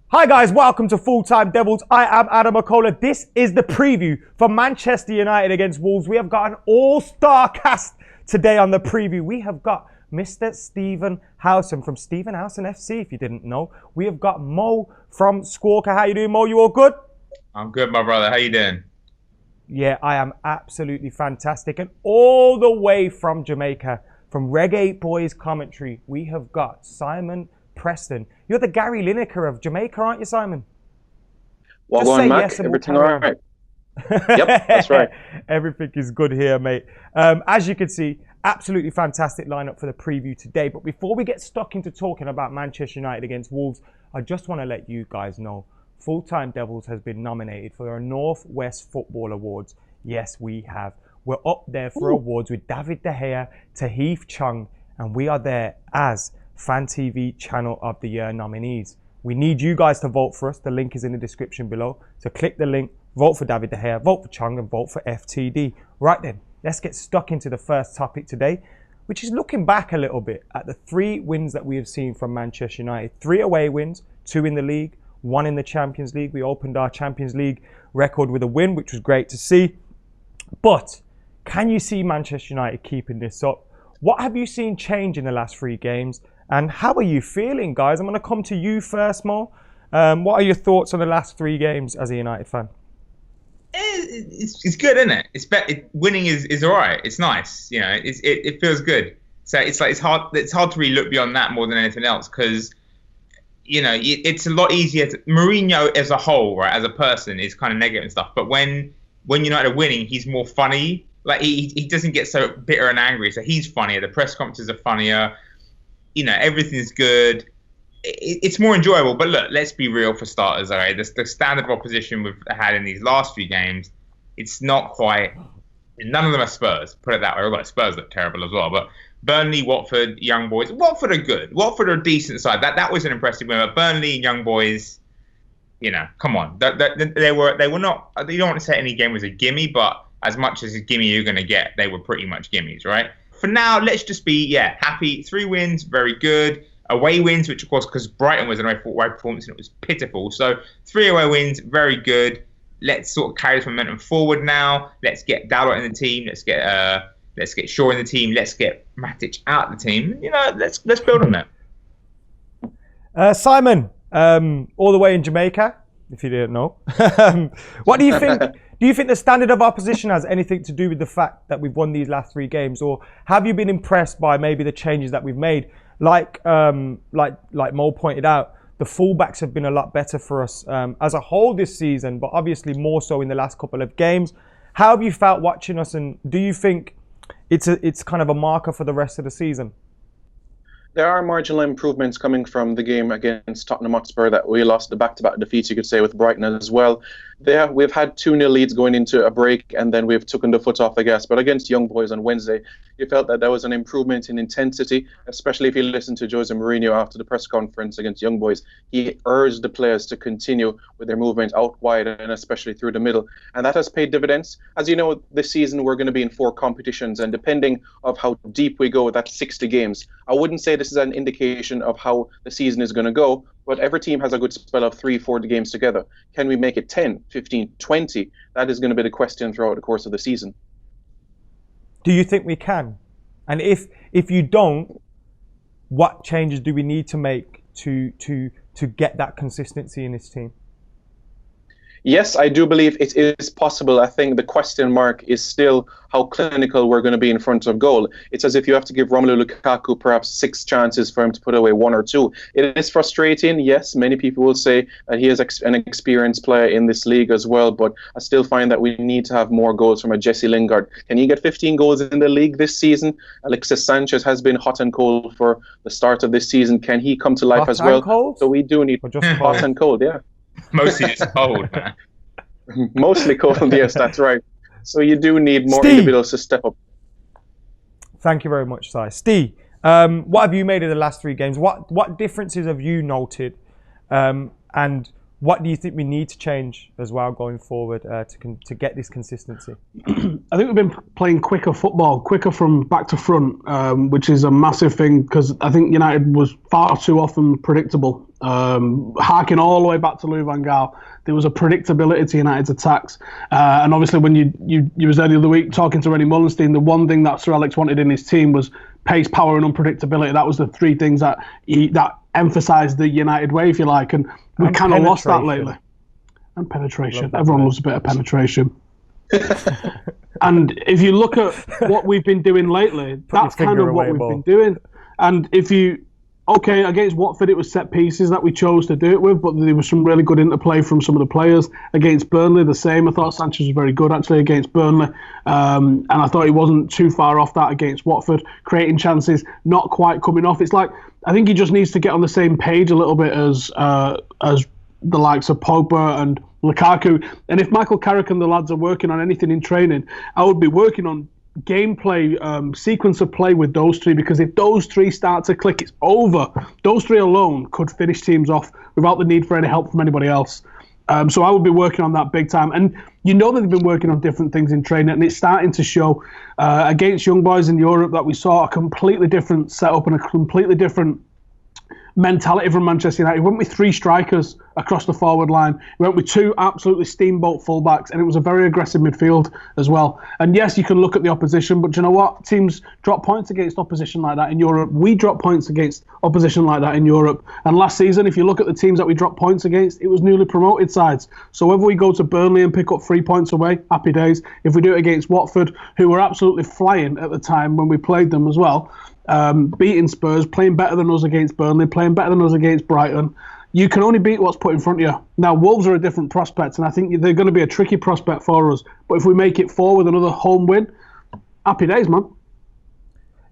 Hi guys, welcome to Full Time Devils. I am Adam McKola. This is the preview for Manchester United against Wolves. We have got an all-star cast today on the preview. We have got Mr. Stephen Howson from Stephen Howson FC, if you didn't know. We have got Mo from Squawker. How you doing, Mo? You all good? I'm good, my brother. How you doing? Yeah, I am absolutely fantastic. And all the way from Jamaica, from Reggae Boys Commentary, we have got Simon Preston. You're the Gary Lineker of Jamaica, aren't you, Simon? Well, just say Mac, yes and everything all right. Yep, that's right. Everything is good here, mate. As you can see, absolutely fantastic lineup for the preview today. But before we get stuck into talking about Manchester United against Wolves, I just want to let you guys know Full Time Devils has been nominated for our North West Football Awards. Yes, we have. We're up there for awards with David De Gea, Tahith Chung, and we are there as Fan TV Channel of the Year nominees. We need you guys to vote for us. The link is in the description below. So click the link, vote for David De Gea, vote for Chung, and vote for FTD. Right then, let's get stuck into the first topic today, which is looking back a little bit at the 3 wins that we have seen from Manchester United. 3 away wins, 2 in the league, 1 in the Champions League. We opened our Champions League record with a win, which was great to see. But can you see Manchester United keeping this up? What have you seen change in the last 3 games? And how are you feeling, guys? I'm going to come to you first, Mo. What are your thoughts on the last 3 games as a United fan? It's good, isn't it? Winning is all right. It's nice, you know. It feels good. So it's hard to really look beyond that more than anything else, because you know it's a lot easier. Mourinho as a whole, right, as a person, is kind of negative and stuff. But when United are winning, he's more funny. Like he doesn't get so bitter and angry. So he's funnier. The press conferences are funnier. You know, everything's good. It's more enjoyable. But look, let's be real for starters, all right? The standard of opposition we've had in these last few games, it's not quite... None of them are Spurs, put it that way. Although Spurs look terrible as well. But Burnley, Watford, Young Boys... Watford are good. Watford are a decent side. That was an impressive win. But Burnley and Young Boys, you know, come on. They were not... You don't want to say any game was a gimme, but as much as a gimme you're going to get, they were pretty much gimmies, right? For now, let's just be, happy. 3 wins, very good. Away wins, which of course, because Brighton was an away performance and it was pitiful. So 3 away wins, very good. Let's sort of carry this momentum forward now. Let's get Dalot in the team. Let's get Shaw in the team. Let's get Matic out of the team. You know, let's build on that. Simon, all the way in Jamaica, if you didn't know. What do you think? Do you think the standard of opposition has anything to do with the fact that we've won these last 3 games, or have you been impressed by maybe the changes that we've made? Like Mo pointed out, the fullbacks have been a lot better for us as a whole this season, but obviously more so in the last couple of games. How have you felt watching us, and do you think it's kind of a marker for the rest of the season? There are marginal improvements coming from the game against Tottenham Hotspur that we lost, the back-to-back defeats, you could say, with Brighton as well. We've had 2-0 leads going into a break, and then we've taken the foot off the gas. But against Young Boys on Wednesday, you felt that there was an improvement in intensity, especially if you listen to Jose Mourinho after the press conference against Young Boys. He urged the players to continue with their movement out wide and especially through the middle. And that has paid dividends. As you know, this season we're going to be in 4 competitions, and depending of how deep we go, that's 60 games. I wouldn't say this is an indication of how the season is going to go, but every team has a good spell of 3-4 games together. Can we make it 10, 15, 20? That is going to be the question throughout the course of the season. Do you think we can? And if you don't, what changes do we need to make to get that consistency in this team? Yes, I do believe it is possible. I think the question mark is still how clinical we're going to be in front of goal. It's as if you have to give Romelu Lukaku perhaps 6 chances for him to put away 1 or 2. It is frustrating. Yes, many people will say that he is an experienced player in this league as well, but I still find that we need to have more goals from a Jesse Lingard. Can he get 15 goals in the league this season? Alexis Sanchez has been hot and cold for the start of this season. Can he come to life hot as well? Cold? So we do need hot and cold, yeah. Mostly it's cold, man. Mostly cold, yes, that's right. So you do need more individuals to step up. Thank you very much, Si. Steve, what have you made of the last 3 games? What differences have you noted? And what do you think we need to change as well going forward to get this consistency? I think we've been playing quicker football, quicker from back to front, which is a massive thing because I think United was far too often predictable. Harking all the way back to Louis van Gaal, there was a predictability to United's attacks. And obviously, when you was there the other week talking to Rennie Mullenstein, the one thing that Sir Alex wanted in his team was pace, power, and unpredictability. That was the three things that emphasised the United way, if you like. And we kind of lost that lately. And penetration. Everyone loves a bit of penetration. And if you look at what we've been doing lately, that's kind of what we've been doing. And if you, against Watford, it was set pieces that we chose to do it with, but there was some really good interplay from some of the players. Against Burnley, the same. I thought Sanchez was very good, actually, against Burnley. And I thought he wasn't too far off that against Watford, creating chances, not quite coming off. It's like, I think he just needs to get on the same page a little bit as the likes of Pogba and Lukaku. And if Michael Carrick and the lads are working on anything in training, I would be working on gameplay, sequence of play with those three, because if those three start to click, it's over. Those three alone could finish teams off without the need for any help from anybody else. So I would be working on that big time. And you know that they've been working on different things in training, and it's starting to show against young boys in Europe that we saw a completely different setup and a completely different mentality from Manchester United. We went with three strikers across the forward line. We went with two absolutely steamboat fullbacks, and it was a very aggressive midfield as well. And yes, you can look at the opposition, but you know what? Teams drop points against opposition like that in Europe. We drop points against opposition like that in Europe. And last season, if you look at the teams that we dropped points against, it was newly promoted sides. So whether we go to Burnley and pick up 3 points away, happy days. If we do it against Watford, who were absolutely flying at the time when we played them as well, beating Spurs, playing better than us against Burnley, playing better than us against Brighton. You can only beat what's put in front of you. Now, Wolves are a different prospect, and I think they're going to be a tricky prospect for us. But if we make it 4 with another home win, happy days, man.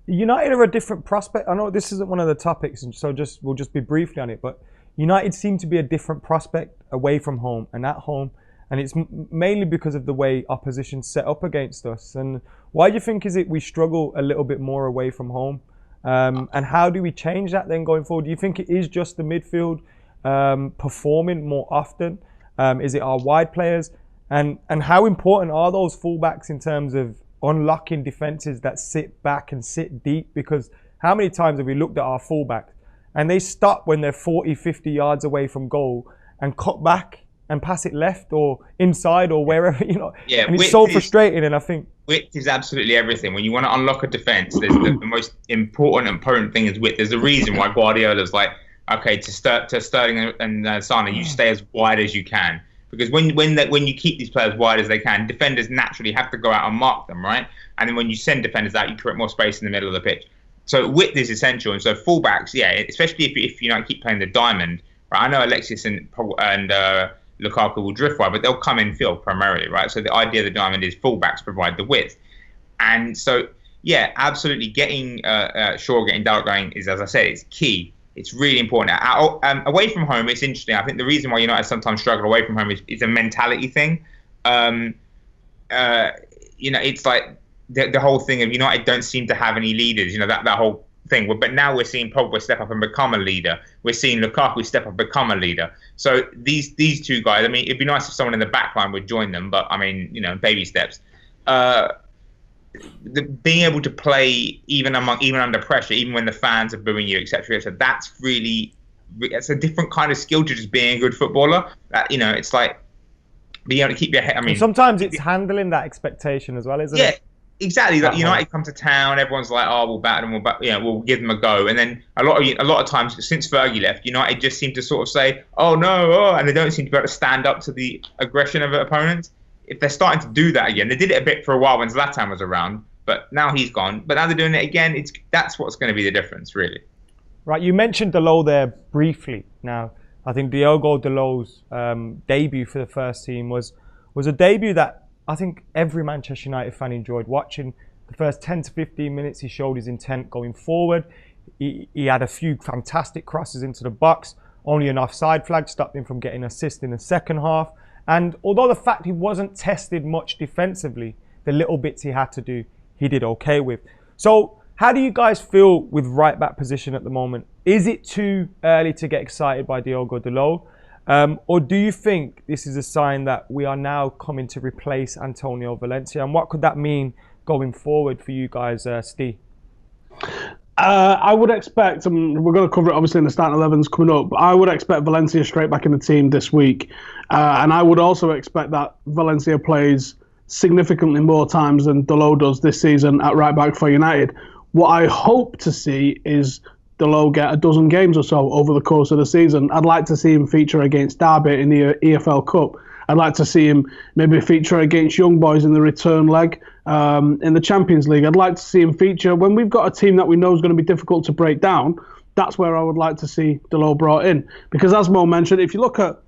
United are a different prospect. I know this isn't one of the topics, and so we'll just be briefly on it. But United seem to be a different prospect away from home and at home. And it's mainly because of the way opposition set up against us. And why do you think is it we struggle a little bit more away from home? And how do we change that then going forward? Do you think it is just the midfield performing more often? Is it our wide players? And how important are those fullbacks in terms of unlocking defences that sit back and sit deep? Because how many times have we looked at our fullbacks and they stop when they're 40, 50 yards away from goal and cut back and pass it left or inside or wherever, Yeah, and it's so frustrating. And I think width is absolutely everything. When you want to unlock a defence, the most important and potent thing is width. There's a reason why Guardiola's like, okay, to Sterling and Sana, you stay as wide as you can. Because when you keep these players wide as they can, defenders naturally have to go out and mark them, right? And then when you send defenders out, you create more space in the middle of the pitch. So width is essential. And so fullbacks, yeah, especially if you keep playing the diamond. Right? I know Alexis and Lukaku will drift wide, but they'll come in field primarily, right? So the idea of the diamond is fullbacks provide the width. And so, yeah, absolutely getting Shaw, getting Dalot going is, as I said, it's key. It's really important. Away from home, it's interesting. I think the reason why United sometimes struggle away from home is a mentality thing. It's like the whole thing of United don't seem to have any leaders, that whole thing. But now we're seeing Pogba step up and become a leader. We're seeing Lukaku step up and become a leader. So these two guys, I mean, it'd be nice if someone in the back line would join them, but I mean, baby steps. Being able to play even under pressure, even when the fans are booing you, etc., that's it's a different kind of skill to just being a good footballer. It's like being able to keep your head. I mean, and sometimes it's handling that expectation as well, isn't it? Yeah. Exactly. Like United come to town, everyone's like, "Oh, we'll batter them, we'll give them a go." And then a lot of times since Fergie left, United just seem to sort of say, "Oh no," and they don't seem to be able to stand up to the aggression of opponents. If they're starting to do that again, they did it a bit for a while when Zlatan was around, but now he's gone. But now they're doing it again. That's what's going to be the difference, really. Right. You mentioned Dalot there briefly. Now, I think Diogo Dalot's debut for the first team was a debut that I think every Manchester United fan enjoyed watching. The first 10 to 15 minutes, he showed his intent going forward. He had a few fantastic crosses into the box. Only an offside flag stopped him from getting an assist in the second half. And although the fact he wasn't tested much defensively, the little bits he had to do, he did okay with. So how do you guys feel with right back position at the moment? Is it too early to get excited by Diogo Dalot? Or do you think this is a sign that we are now coming to replace Antonio Valencia? And what could that mean going forward for you guys, Steve? I would expect, and we're going to cover it obviously in the starting 11s coming up, but I would expect Valencia straight back in the team this week. And I would also expect that Valencia plays significantly more times than Dalot does this season at right back for United. What I hope to see is Dalot get a dozen games or so over the course of the season. I'd like to see him feature against Derby in the EFL Cup. I'd like to see him maybe feature against Young Boys in the return leg in the Champions League. I'd like to see him feature when we've got a team that we know is going to be difficult to break down. That's where I would like to see Dalot brought in. Because as Mo mentioned, if you look at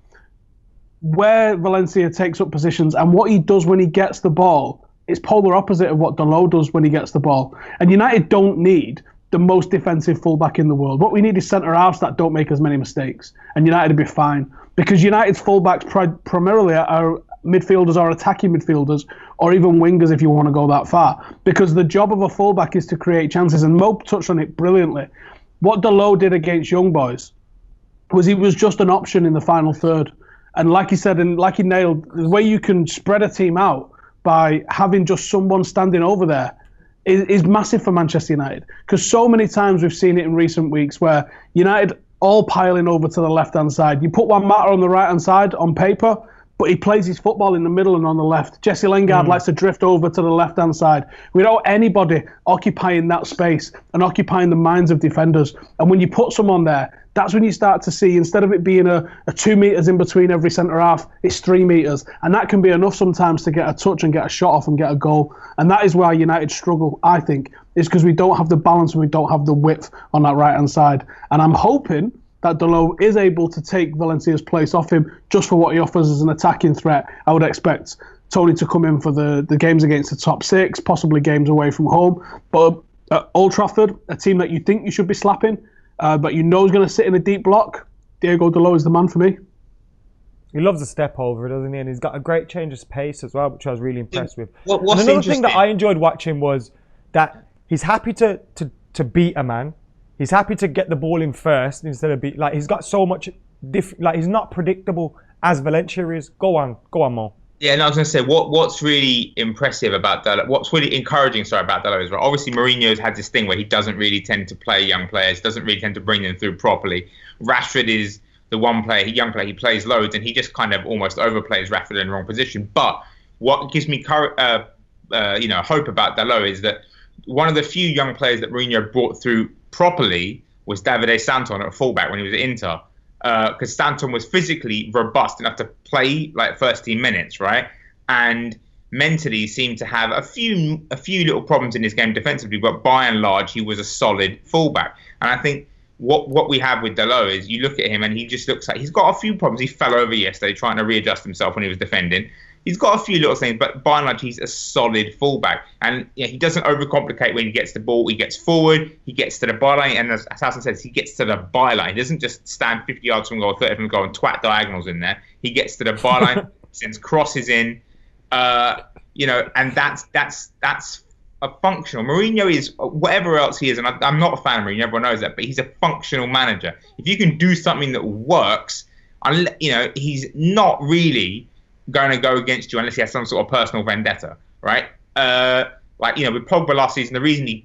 where Valencia takes up positions and what he does when he gets the ball, it's polar opposite of what Dalot does when he gets the ball. And United don't need the most defensive fullback in the world. What we need is centre-halves that don't make as many mistakes. And United will be fine. Because United's fullbacks primarily are midfielders or attacking midfielders, or even wingers if you want to go that far. Because the job of a fullback is to create chances, and Mo touched on it brilliantly. What Dalot did against Young Boys was he was just an option in the final third. And like he said, and like he nailed, the way you can spread a team out by having just someone standing over there is massive for Manchester United. Because so many times we've seen it in recent weeks where United all piling over to the left-hand side. You put Juan Mata on the right-hand side on paper, but he plays his football in the middle and on the left. Jesse Lingard likes to drift over to the left-hand side without anybody occupying that space and occupying the minds of defenders. And when you put someone there, that's when you start to see, instead of it being a 2 metres in between every centre-half, it's 3 metres. And that can be enough sometimes to get a touch and get a shot off and get a goal. And that is where United struggle, I think, is because we don't have the balance and we don't have the width on that right-hand side. And I'm hoping that Dalot is able to take Valencia's place off him just for what he offers as an attacking threat. I would expect Tony to come in for the games against the top 6, possibly games away from home. But at Old Trafford, a team that you think you should be slapping, but you know is going to sit in a deep block, Diogo Dalot is the man for me. He loves a step over, doesn't he? And he's got a great change of pace as well, which I was really impressed with. What's and another thing that I enjoyed watching was that he's happy to beat a man. He's happy to get the ball in first instead of beat. Like, he's got so much like, he's not predictable as Valencia is. Go on, Mo. Yeah, and I was going to say, what's really impressive about Dalot, what's really encouraging, about Dalot is, right, obviously Mourinho's had this thing where he doesn't really tend to play young players, doesn't really tend to bring them through properly. Rashford is the young player, he plays loads, and he just kind of almost overplays Rashford in the wrong position. But what gives me hope about Dalot is that one of the few young players that Mourinho brought through properly was Davide Santon at fullback when he was at Inter. Because Stanton was physically robust enough to play like first team minutes, right? And mentally seemed to have a few little problems in his game defensively, but by and large he was a solid fullback. And I think what we have with Dalot is, you look at him and he just looks like he's got a few problems. He fell over yesterday trying to readjust himself when he was defending. He's got a few little things, but by and large, he's a solid fullback. And he doesn't overcomplicate when he gets the ball. He gets forward, he gets to the byline, and as Howson says, he gets to the byline. He doesn't just stand 50 yards from goal, 30 from goal, and twat diagonals in there. He gets to the byline, sends crosses in, and that's a functional. Mourinho is, whatever else he is, and I'm not a fan of Mourinho, everyone knows that, but he's a functional manager. If you can do something that works, he's not really going to go against you unless he has some sort of personal vendetta, right? With Pogba last season, the reason he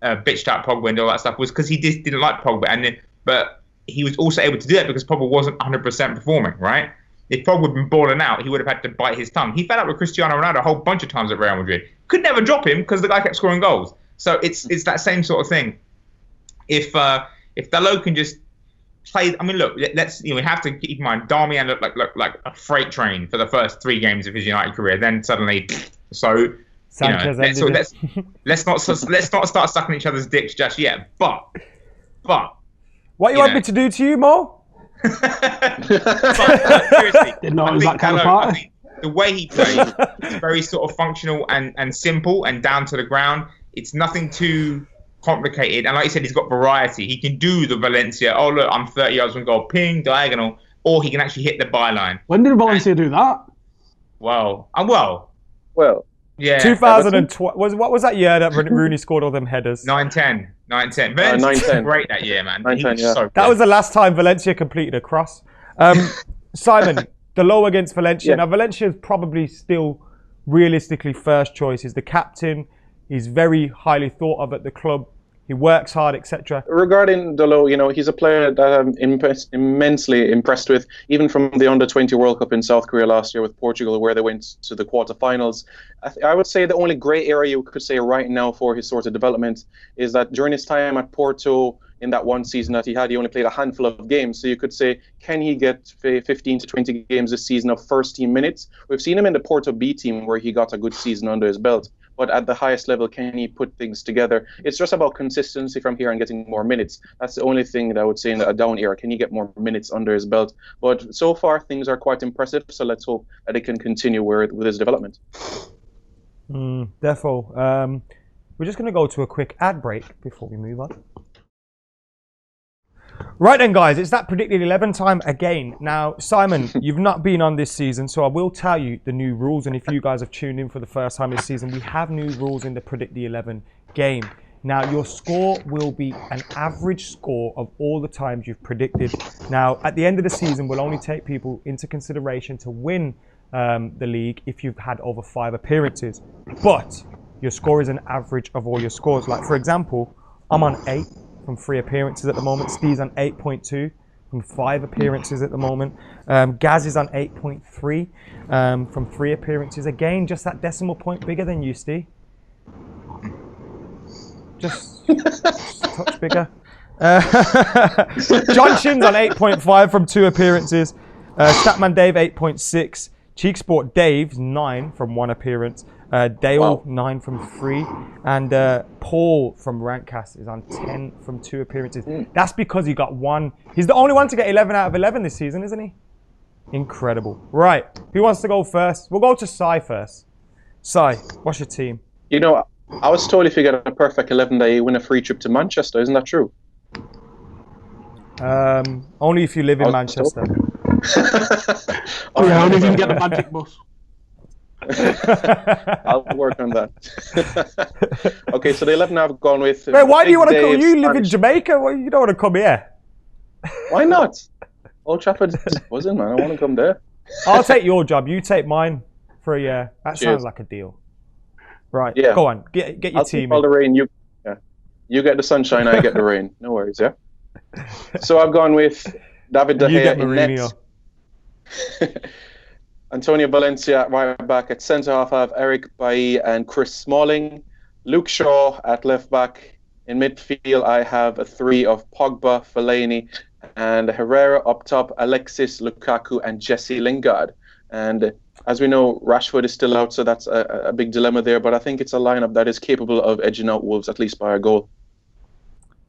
bitched out Pogba and all that stuff was because he just didn't like Pogba, but he was also able to do that because Pogba wasn't 100% performing, right? If Pogba had been balling out, he would have had to bite his tongue. He fell out with Cristiano Ronaldo a whole bunch of times at Real Madrid. Could never drop him because the guy kept scoring goals. So it's that same sort of thing. If Dalot can just play, look, we have to keep in mind, Darmian looked like a freight train for the first 3 games of his United career. Then suddenly, let's not start sucking each other's dicks just yet. But what you want me to do to you, Mo? Seriously, Didn't know it was that kind of party. The way he plays is very sort of functional and simple and down to the ground. It's nothing too complicated, and like you said, he's got variety. He can do the Valencia, oh look, I'm 30 yards from goal, ping, diagonal, or he can actually hit the byline. When did Valencia do that? Well, yeah. 2012 what was that year that Rooney scored all them headers? 9-10. Valencia was great that year, man. 9-10, yeah. So that was the last time Valencia completed a cross. Simon, Dalot against Valencia. Yeah. Now Valencia is probably still realistically first choice. He's the captain. He's very highly thought of at the club. He works hard, etc. Regarding Dalot, he's a player that I'm immensely impressed with, even from the Under-20 World Cup in South Korea last year with Portugal, where they went to the quarterfinals. I would say the only grey area you could say right now for his sort of development is that during his time at Porto, in that one season that he had, he only played a handful of games. So you could say, can he get 15 to 20 games this season of first team minutes? We've seen him in the Porto B team where he got a good season under his belt. But at the highest level, can he put things together? It's just about consistency from here and getting more minutes. That's the only thing that I would say in a down era. Can he get more minutes under his belt? But so far, things are quite impressive. So let's hope that it can continue with his development. Defo. We're just going to go to a quick ad break before we move on. Right then, guys, it's that predicted 11 time again. Now, Simon, you've not been on this season, so I will tell you the new rules. And if you guys have tuned in for the first time this season, we have new rules in the Predict the 11 game. Now, your score will be an average score of all the times you've predicted. Now, at the end of the season, we'll only take people into consideration to win the league if you've had over 5 appearances. But your score is an average of all your scores. Like, for example, I'm on 8. From 3 appearances at the moment. Steve's on 8.2 from 5 appearances at the moment. Gaz is on 8.3 from 3 appearances. Again, just that decimal point bigger than you, Steve. Just a touch bigger. Johnson's on 8.5 from 2 appearances. Statman Dave 8.6. Cheek Sport Dave's 9 from 1 appearance. Dale 9 from 3, and Paul from Rankcast is on 10 from 2 appearances. That's because he got 1. He's the only one to get 11 out of 11 this season, isn't he? Incredible. Right, who wants to go first? We'll go to Sai first. Sai, what's your team? I was told if you get a perfect 11 that you win a free trip to Manchester. Isn't that true? Only if you live in Manchester. Only if you can get the magic bus. I'll work on that. Okay, so the 11 I've gone with. Wait, why do you want to come? You live in Jamaica. Well, you don't want to come here. Why not? Old Trafford is buzzing, man. I want to come there. I'll take your job. You take mine for a year. That sounds like a deal. Right. Yeah. Go on. Get your I'll team. All the rain. You get the sunshine. I get the rain. No worries. Yeah. So I've gone with David De Gea in net. Antonio Valencia at right back. At centre half, I have Eric Bailly and Chris Smalling. Luke Shaw at left back. In midfield, I have a 3 of Pogba, Fellaini, and Herrera up top, Alexis, Lukaku, and Jesse Lingard. And as we know, Rashford is still out, so that's a big dilemma there. But I think it's a lineup that is capable of edging out Wolves, at least by a goal.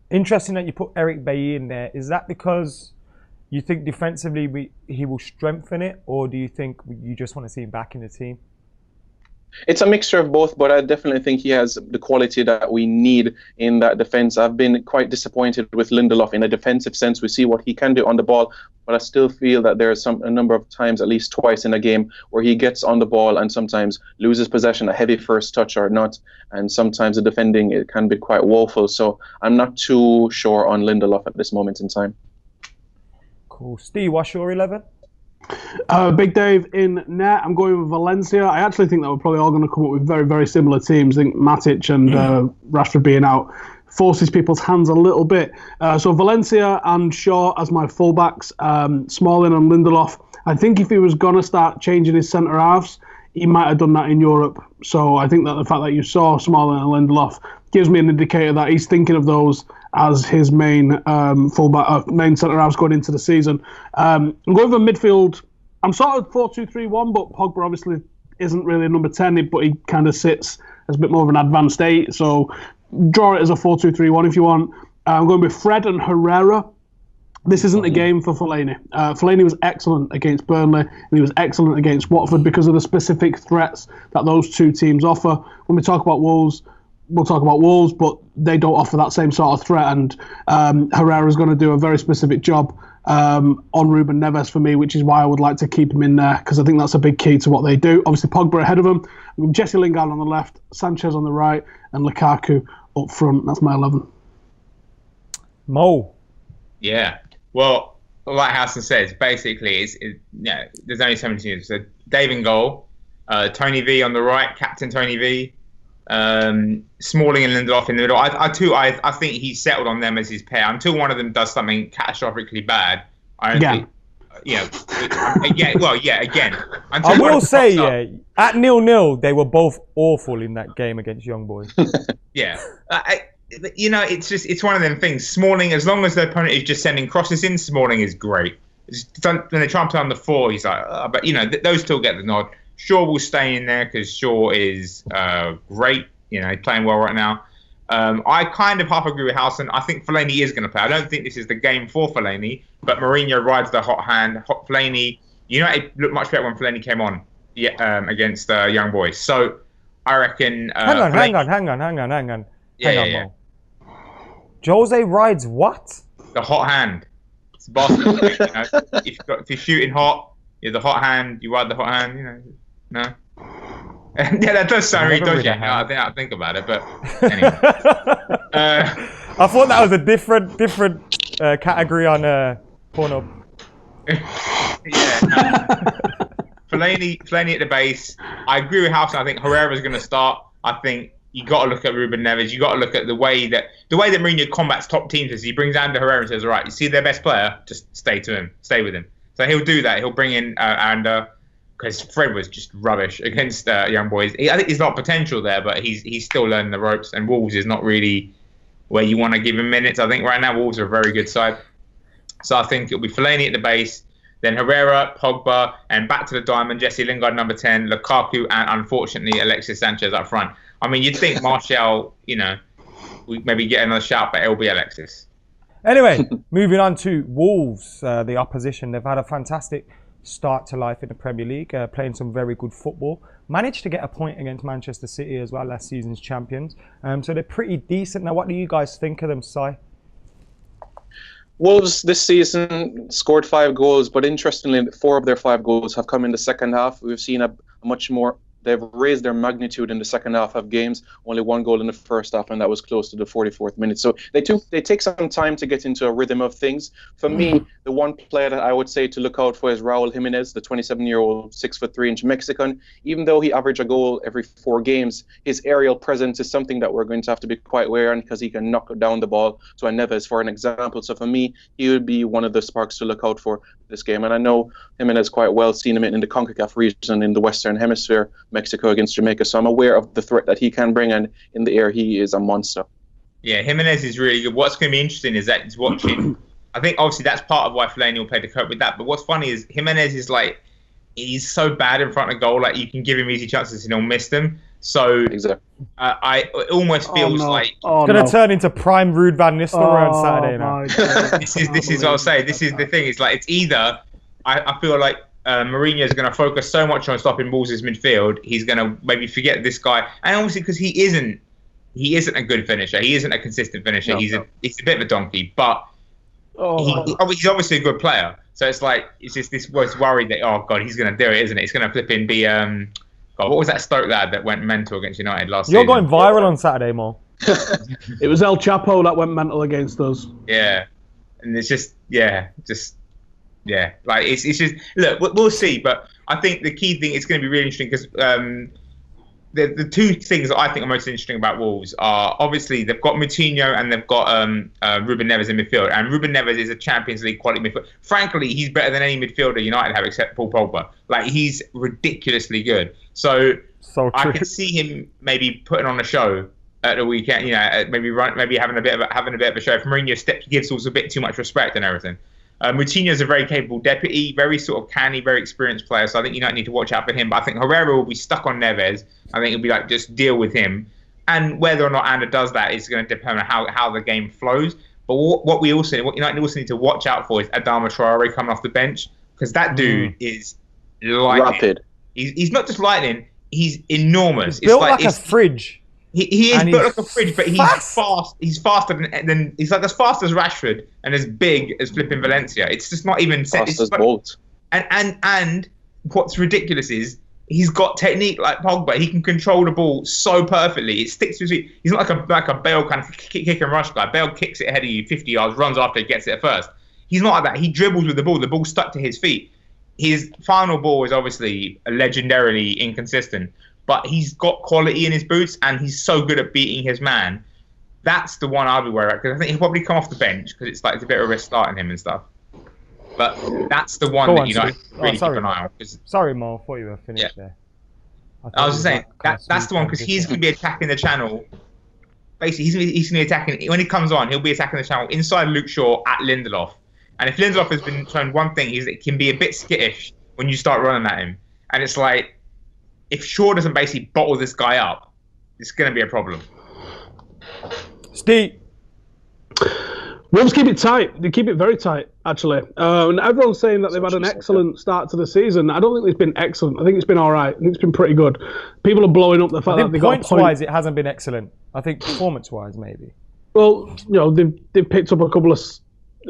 Interesting that you put Eric Bailly in there. Is that because you think defensively he will strengthen it, or do you think you just want to see him back in the team? It's a mixture of both, but I definitely think he has the quality that we need in that defense. I've been quite disappointed with Lindelof in a defensive sense. We see what he can do on the ball, but I still feel that there's a number of times, at least twice in a game, where he gets on the ball and sometimes loses possession, a heavy first touch or not, and sometimes the defending it can be quite woeful. So I'm not too sure on Lindelof at this moment in time. Cool. Steve, what's your 11? Big Dave in net. I'm going with Valencia. I actually think that we're probably all going to come up with very, very similar teams. I think Matic and Rashford being out forces people's hands a little bit. So Valencia and Shaw as my fullbacks. Smalling and Lindelof. I think if he was going to start changing his centre halves, he might have done that in Europe. So I think that the fact that you saw Smalling and Lindelof gives me an indicator that he's thinking of those as his main fullback, main centre halves going into the season. I'm going for midfield. I'm sort of 4-2-3-1, but Pogba obviously isn't really a number 10, but he kind of sits as a bit more of an advanced 8. So draw it as a 4-2-3-1 if you want. I'm going with Fred and Herrera. This isn't a game for Fellaini. Fellaini was excellent against Burnley, and he was excellent against Watford because of the specific threats that those two teams offer. When we talk about Wolves, we'll talk about Wolves, but they don't offer that same sort of threat, and Herrera's going to do a very specific job on Ruben Neves for me, which is why I would like to keep him in there, because I think that's a big key to what they do. Obviously, Pogba ahead of him, Jesse Lingard on the left, Sanchez on the right, and Lukaku up front. That's my 11. Mo. Yeah. Well, like Howson says, basically, there's only so many teams. So Dave in goal, Tony V on the right, Captain Tony V. Smalling and Lindelof in the middle. I think he's settled on them as his pair until one of them does something catastrophically bad. I don't think. Again. I will say, at 0-0, they were both awful in that game against Young Boys. It's one of them things. Smalling, as long as the opponent is just sending crosses in, Smalling is great. When they try and play on the 4, he's like, but those still get the nod. Shaw will stay in there because Shaw is great. He's playing well right now. I kind of half agree with Howson. I think Fellaini is going to play. I don't think this is the game for Fellaini, but Mourinho rides the hot hand. Fellaini, United looked much better when Fellaini came on against Young Boys. So I reckon. Hang on. Mo. Jose rides what? The hot hand. It's basketball. If you're shooting hot, you're the hot hand. You ride the hot hand. No. That does sound really dodgy. I think about it, but anyway. I thought that was a different category on Pornhub. Fellaini at the base. I agree with Howson. I think Herrera's going to start. I think you got to look at Ruben Neves. You got to look at the way that Mourinho combats top teams is he brings Ander Herrera and says, "All right, you see their best player, just stay with him." So he'll do that. He'll bring in Ander. Because Fred was just rubbish against Young Boys. I think he's got potential there, but he's still learning the ropes. And Wolves is not really where you want to give him minutes. I think right now Wolves are a very good side. So I think it'll be Fellaini at the base, then Herrera, Pogba, and back to the diamond, Jesse Lingard number 10, Lukaku, and unfortunately Alexis Sanchez up front. I mean, you'd think Martial, we maybe get another shout, but it'll be Alexis. Anyway, moving on to Wolves, the opposition. They've had a fantastic start to life in the Premier League, playing some very good football. Managed to get a point against Manchester City as well, last season's champions. So they're pretty decent. Now, what do you guys think of them, Si? Wolves this season scored 5 goals, but interestingly, 4 of their 5 goals have come in the second half. We've seen a much more. They've raised their magnitude in the second half of games. Only 1 goal in the first half, and that was close to the 44th minute. So they take some time to get into a rhythm of things. For me, the one player that I would say to look out for is Raul Jimenez, the 27-year-old 6'3" Mexican. Even though he averaged a goal every 4 games, his aerial presence is something that we're going to have to be quite aware on because he can knock down the ball to a Neves, for an example. So for me, he would be one of the sparks to look out for this game. And I know Jimenez quite well, seen him in the CONCACAF region in the Western Hemisphere, Mexico against Jamaica, so I'm aware of the threat that he can bring, and in the air he is a monster. Yeah, Jimenez is really good. What's going to be interesting is that he's watching. I think obviously that's part of why Fellaini will play to cope with that. But what's funny is Jimenez is he's so bad in front of goal, you can give him easy chances and he'll miss them. So exactly. It almost feels like it's going to turn into prime Ruud van Nistelrooy on Saturday now. This is what I'll say. This is the thing. It's it's either I feel like Mourinho is going to focus so much on stopping Wolves' midfield, he's going to maybe forget this guy. And obviously, because he isn't a good finisher, he isn't a consistent finisher. No, he's a bit of a donkey, but he's obviously a good player. So it's just this was worried that he's going to do it, isn't it? It's going to flip in be what was that Stoke lad that went mental against United last season? You're going viral on Saturday, Mo. It was El Chapo that went mental against us. Yeah, and it's just. It's just look. We'll see, but I think the key thing is going to be really interesting because the 2 things that I think are most interesting about Wolves are obviously they've got Moutinho and they've got Ruben Neves in midfield, and Ruben Neves is a Champions League quality midfielder. Frankly, he's better than any midfielder United have except Paul Pogba. He's ridiculously good. So I can see him maybe putting on a show at the weekend. Maybe having a bit of a show. If Mourinho gives us a bit too much respect and everything. Moutinho is a very capable deputy, very sort of canny, very experienced player. So I think United need to watch out for him. But I think Herrera will be stuck on Neves. I think it'll be just deal with him. And whether or not Ander does that is going to depend on how the game flows. But what United also need to watch out for is Adama Traore coming off the bench, because that dude is lightning. Rapid. He's not just lightning. He's enormous. He's built like a fridge. He is built like a fridge, but he's fast. He's faster than he's as fast as Rashford and as big as flipping Valencia. It's just not even fast as Bolt. And what's ridiculous is he's got technique like Pogba. He can control the ball so perfectly. It sticks to his feet. He's not like a Bale kind of kick and rush guy. Bale kicks it ahead of you 50 yards, runs after he gets it first. He's not like that. He dribbles with the ball. The ball's stuck to his feet. His final ball is obviously legendarily inconsistent. but he's got quality in his boots and he's so good at beating his man. That's the one I'll be worried about, because I think he'll probably come off the bench because it's a bit of a risk starting him and stuff. But that's the one that United really keep an eye on. Sorry, Mo, I thought you were finished there. I was just saying, that's the one, because he's going to be attacking the channel. Basically, he's going to be attacking, when he comes on, he'll be attacking the channel inside Luke Shaw at Lindelof. And if Lindelof has been shown one thing, is that he can be a bit skittish when you start running at him. And it's like, if Shaw doesn't basically bottle this guy up, it's going to be a problem. Steve. Wolves keep it tight. They keep it very tight, actually. And everyone's saying that they've had an excellent start to the season. I don't think it's been excellent. I think it's been all right. I think it's been pretty good. People are blowing up the fact that they got a point. Points-wise, it hasn't been excellent. I think performance-wise, maybe. Well, they've picked up a couple of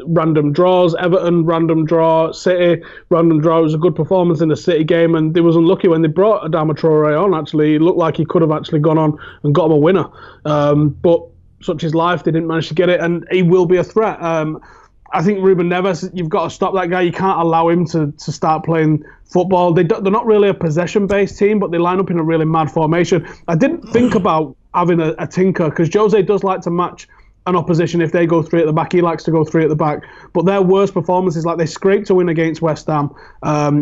random draws. Everton, random draw. City, random draw. It was a good performance in the City game, and they was unlucky when they brought Adama Traoré on, actually. It looked like he could have actually gone on and got him a winner. But such is life, they didn't manage to get it, and he will be a threat. I think Ruben Neves, you've got to stop that guy. You can't allow him to start playing football. They're not really a possession-based team, but they line up in a really mad formation. I didn't think about having a tinker, because Jose does like to match an opposition. If they go three at the back, he likes to go three at the back. But their worst performances, like they scraped a win against West Ham,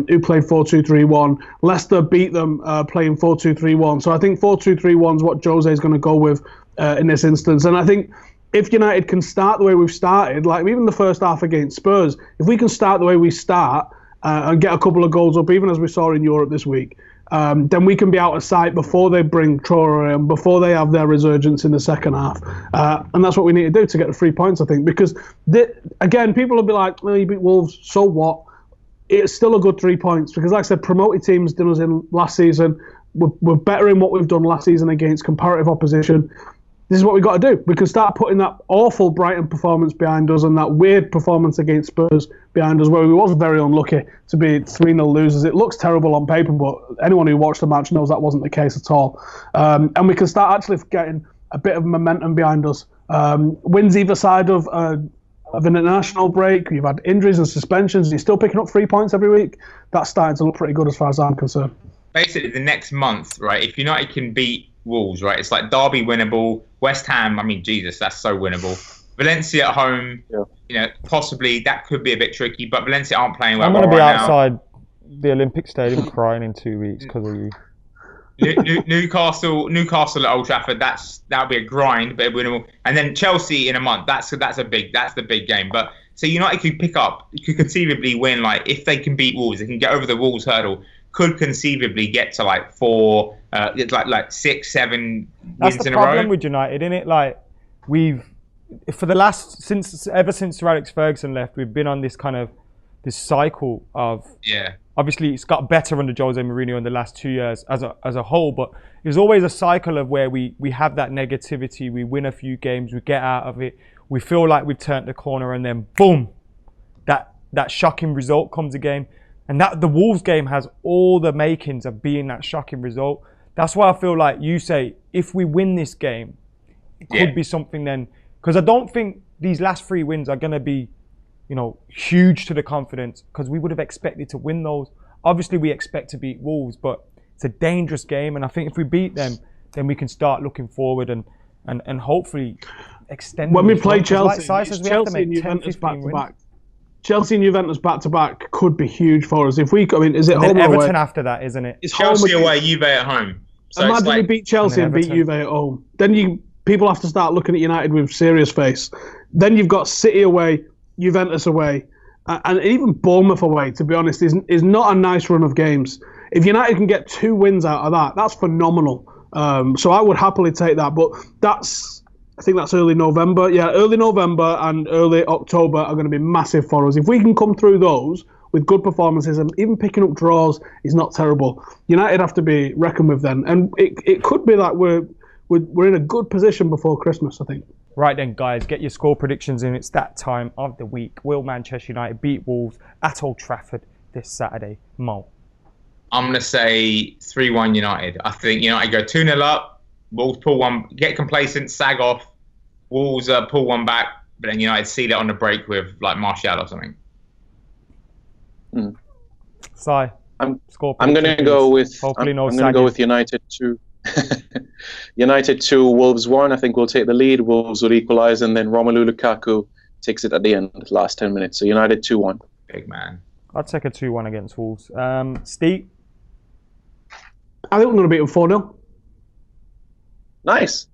who played 4-2-3-1. Leicester beat them playing 4-2-3-1. So I think 4-2-3-1 is what Jose is going to go with in this instance. And I think if United can start the way we've started, like even the first half against Spurs, if we can start the way we start and get a couple of goals up, even as we saw in Europe this week, then we can be out of sight before they bring Traoré and before they have their resurgence in the second half. And that's what we need to do to get the 3 points, I think. Because, again, people will be like, well, you beat Wolves, so what? It's still a good 3 points. Because, like I said, promoted teams did us in last season. We're better in what we've done last season against comparative opposition. This is what we've got to do. We can start putting that awful Brighton performance behind us and that weird performance against Spurs behind us, where we was very unlucky to be 3-0 losers. It looks terrible on paper, but anyone who watched the match knows that wasn't the case at all. And we can start actually getting a bit of momentum behind us. Wins either side of an international break. You've had injuries and suspensions. You're still picking up 3 points every week. That's starting to look pretty good as far as I'm concerned. Basically, the next month, right, if United can beat Wolves, right, it's like Derby winnable. West Ham, I mean, Jesus, that's so winnable. Valencia at home, possibly that could be a bit tricky, but Valencia aren't playing well. I'm going to be outside the Olympic Stadium crying in 2 weeks because of you. Newcastle at Old Trafford, that'll be a grind, but winnable. And then Chelsea in a month, that's the big game. But so United could conceivably win, like if they can beat Wolves, they can get over the Wolves hurdle. Could conceivably get to like 4, like 6, 7 wins in a row. That's the problem with United, isn't it? Like ever since Sir Alex Ferguson left, we've been on this cycle of Obviously, it's got better under Jose Mourinho in the last 2 years as a whole, but there's always a cycle of where we have that negativity. We win a few games, we get out of it, we feel like we've turned the corner, and then boom, that shocking result comes again. And that the Wolves game has all the makings of being that shocking result. That's why I feel like you say, if we win this game, it could be something then. Because I don't think these last 3 wins are going to be, huge to the confidence, because we would have expected to win those. Obviously, we expect to beat Wolves, but it's a dangerous game. And I think if we beat them, then we can start looking forward and hopefully extend. When we play Chelsea, Chelsea and Juventus back-to-back. Chelsea and Juventus back-to-back is huge for us. Is it home or Everton away? After that, isn't it? It's Chelsea away, Juve at home. So imagine we beat Chelsea and beat Juve at home. Then people have to start looking at United with serious face. Then you've got City away, Juventus away, and even Bournemouth away, to be honest, is not a nice run of games. If United can get 2 wins out of that, that's phenomenal. So I would happily take that. But I think that's early November. Yeah, early November and early October are going to be massive for us. If we can come through those with good performances and even picking up draws is not terrible. United have to be reckoned with then. And it could be that we're in a good position before Christmas, I think. Right then, guys, get your score predictions in. It's that time of the week. Will Manchester United beat Wolves at Old Trafford this Saturday? Mo? I'm going to say 3-1 United. I think United go 2-0 up. Wolves pull one, get complacent, sag off. Wolves pull one back, but then United seal it on the break with like Martial or something. Si? I'm Score I'm gonna prediction, go please. with Hopefully no I'm gonna go sagging. with United 2. United 2, Wolves 1. I think we'll take the lead. Wolves will equalise, and then Romelu Lukaku takes it at the end, last 10 minutes. So United 2-1. Big man. I'd take a 2-1 against Wolves. Steve? I think we're going to beat them 4-0. Nice.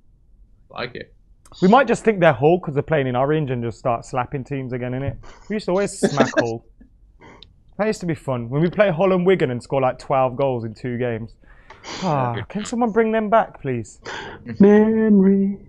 Like it. We might just think they're Hull because they're playing in orange and just start slapping teams again, innit? We used to always smack Hull. That used to be fun. When we play Hull and Wigan and score like 12 goals in 2 games. Can someone bring them back, please? Memories.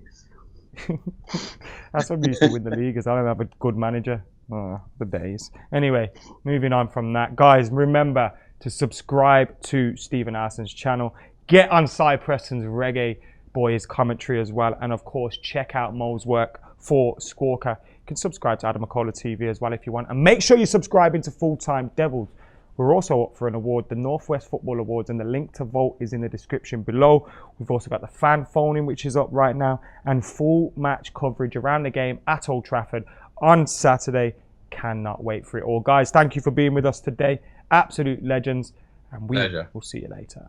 That's when we used to win the league, as I don't have a good manager. The days. Anyway, moving on from that. Guys, remember to subscribe to Stephen Howson's channel. Get on Cy Preston's Reggae Boys commentary as well. And of course, check out Mo's work for Squawker. You can subscribe to Adam McKola TV as well if you want. And make sure you subscribe into Full Time Devils. We're also up for an award, the Northwest Football Awards, and the link to vote is in the description below. We've also got the fan phoning, which is up right now, and full match coverage around the game at Old Trafford on Saturday. Cannot wait for it all. Guys, thank you for being with us today. Absolute legends, and we will see you later.